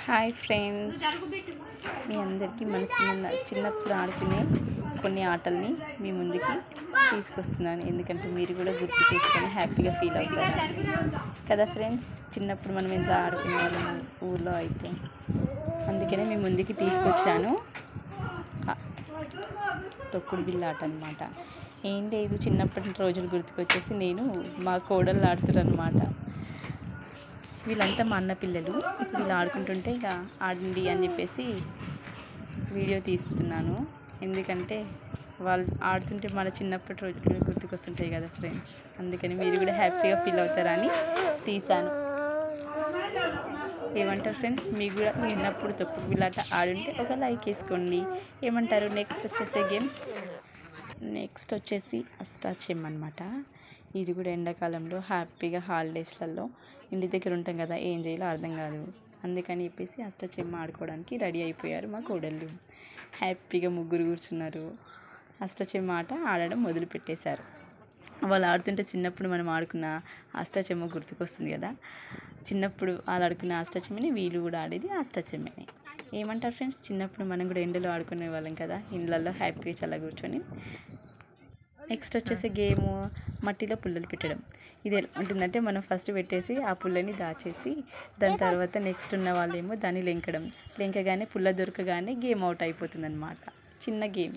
Hi friends, మీ అందరికీ మన చిన్నప్పుడు ఆడుకునే కొన్ని ఆటల్ని మీ ముందుకి తీసుకొస్తున్నాను. ఎందుకంటే మీరు కూడా గుర్తు చేసుకొని హ్యాపీగా ఫీల్ అవుతారు కదా ఫ్రెండ్స్. చిన్నప్పుడు మనం ఎంత ఆడుకునే వాళ్ళము ఊర్లో అయితే, అందుకనే మీ ముందుకి తీసుకొచ్చాను. తొక్కుడు బిళ్ళ ఆట అనమాట. ఏం లేదు, చిన్నప్పటి రోజులు గుర్తుకొచ్చేసి నేను మా కోడళ్ళు ఆడుతున్నారు అనమాట. వీళ్ళంతా మా అన్న పిల్లలు. ఇప్పుడు వీళ్ళు ఆడుకుంటుంటే ఇక ఆడండి అని చెప్పేసి వీడియో తీస్తున్నాను. ఎందుకంటే వాళ్ళు ఆడుతుంటే మన చిన్నప్పటి రోజులు గుర్తుకొస్తుంటాయి కదా ఫ్రెండ్స్. అందుకని మీరు కూడా హ్యాపీగా ఫీల్ అవుతారని తీశాను. ఏమంటారు ఫ్రెండ్స్? మీకు కూడా చిన్నప్పుడు తొక్కుడు బిళ్ళాట ఆడుంటే ఒక లైక్ వేసుకోండి. ఏమంటారు? నెక్స్ట్ వచ్చేసి అష్టాచెమ్మ అనమాట. ఇది కూడా ఎండాకాలంలో హ్యాపీగా హాలిడేస్లలో ఇంటి దగ్గర ఉంటాం కదా, ఏం చేయాలో అర్థం కాదు. అందుకని చెప్పేసి అష్టాచెమ్మ ఆడుకోవడానికి రెడీ అయిపోయారు మా కోడళ్ళు. హ్యాపీగా ముగ్గురు కూర్చున్నారు. అష్టాచెమ్మ ఆట ఆడడం మొదలు పెట్టేశారు. వాళ్ళు ఆడుతుంటే చిన్నప్పుడు మనం ఆడుకున్న అష్టాచెమ్మ గుర్తుకొస్తుంది కదా. చిన్నప్పుడు వాళ్ళు ఆడుకున్న అష్టాచెమ్మని వీళ్ళు కూడా ఆడేది అష్టాచెమ్మని. ఏమంటారు ఫ్రెండ్స్? చిన్నప్పుడు మనం కూడా ఎండలో ఆడుకునే వాళ్ళం కదా, ఇండ్లలో హ్యాపీగా చల్ల కూర్చొని. నెక్స్ట్ వచ్చేసి గేము మట్టిలో పుల్లలు పెట్టడం. ఇది ఎలా ఉంటుందంటే, మనం ఫస్ట్ పెట్టేసి ఆ పుల్లని దాచేసి దాని తర్వాత నెక్స్ట్ ఉన్న వాళ్ళేమో దాన్ని లెంకగానే పుల్ల దొరకగానే గేమ్ అవుట్ అయిపోతుంది అనమాట. చిన్న గేమ్.